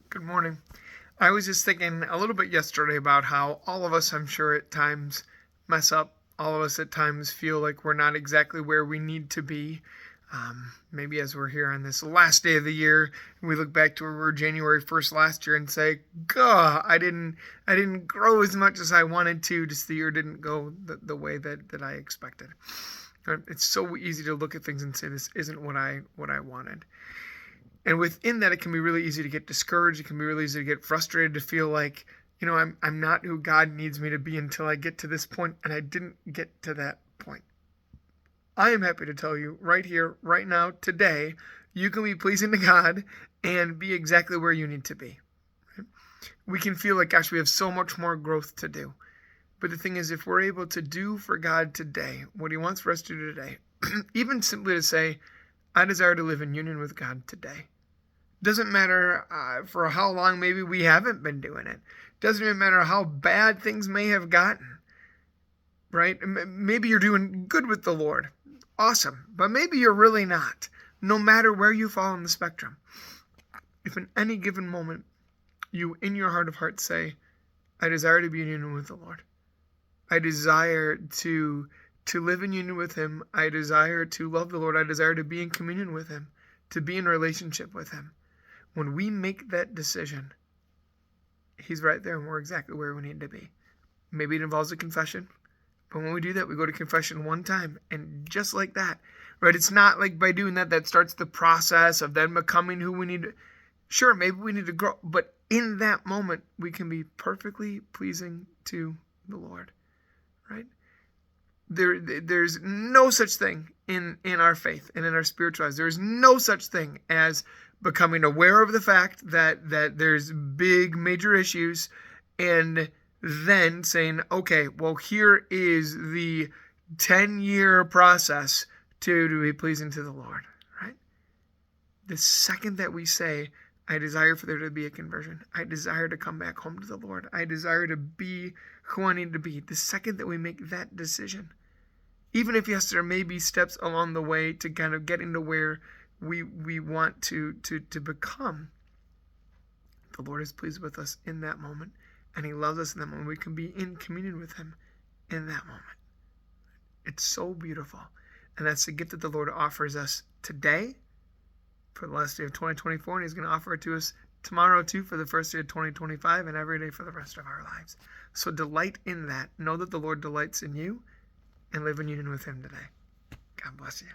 Good morning. I was just thinking a little bit yesterday about how all of us, I'm sure, at times mess up. All of us at times feel like we're not exactly where we need to be. Maybe as we're here on this last day of the year, we look back to where we were January 1st last year and say, "Gah, I didn't grow as much as I wanted to. Just the year didn't go the way that I expected." It's so easy to look at things and say, "This isn't what I wanted." And within that, it can be really easy to get discouraged. It can be really easy to get frustrated, to feel like, I'm not who God needs me to be until I get to this point, and I didn't get to that point. I am happy to tell you right here, right now, today, you can be pleasing to God and be exactly where you need to be. We can feel like, gosh, we have so much more growth to do. But the thing is, if we're able to do for God today what He wants for us to do today, even simply to say, I desire to live in union with God today. Doesn't matter for how long maybe we haven't been doing it. Doesn't even matter how bad things may have gotten, right? Maybe you're doing good with the Lord. Awesome. But maybe you're really not. No matter where you fall on the spectrum. If in any given moment you in your heart of hearts say, I desire to be in union with the Lord. I desire to live in union with Him. I desire to love the Lord. I desire to be in communion with Him, to be in relationship with Him. When we make that decision, He's right there and we're exactly where we need to be. Maybe it involves a confession, but when we do that, we go to confession one time, and just like that, right? It's not like by doing that starts the process of then becoming who we need to. Sure, maybe we need to grow, but in that moment, we can be perfectly pleasing to the Lord, right? There's no such thing in our faith and in our spiritual lives. There's no such thing as becoming aware of the fact that there's big major issues and then saying, okay, well, here is the 10-year process to be pleasing to the Lord, right? The second that we say, I desire for there to be a conversion, I desire to come back home to the Lord, I desire to be who I need to be, the second that we make that decision, even if, yes, there may be steps along the way to kind of getting to where we want to become, the Lord is pleased with us in that moment, and He loves us in that moment. We can be in communion with Him in that moment. It's so beautiful, and that's the gift that the Lord offers us today for the last day of 2024, and He's going to offer it to us tomorrow too for the first day of 2025, and every day for the rest of our lives. So delight in that. Know that the Lord delights in you, and live in union with Him today. God bless you.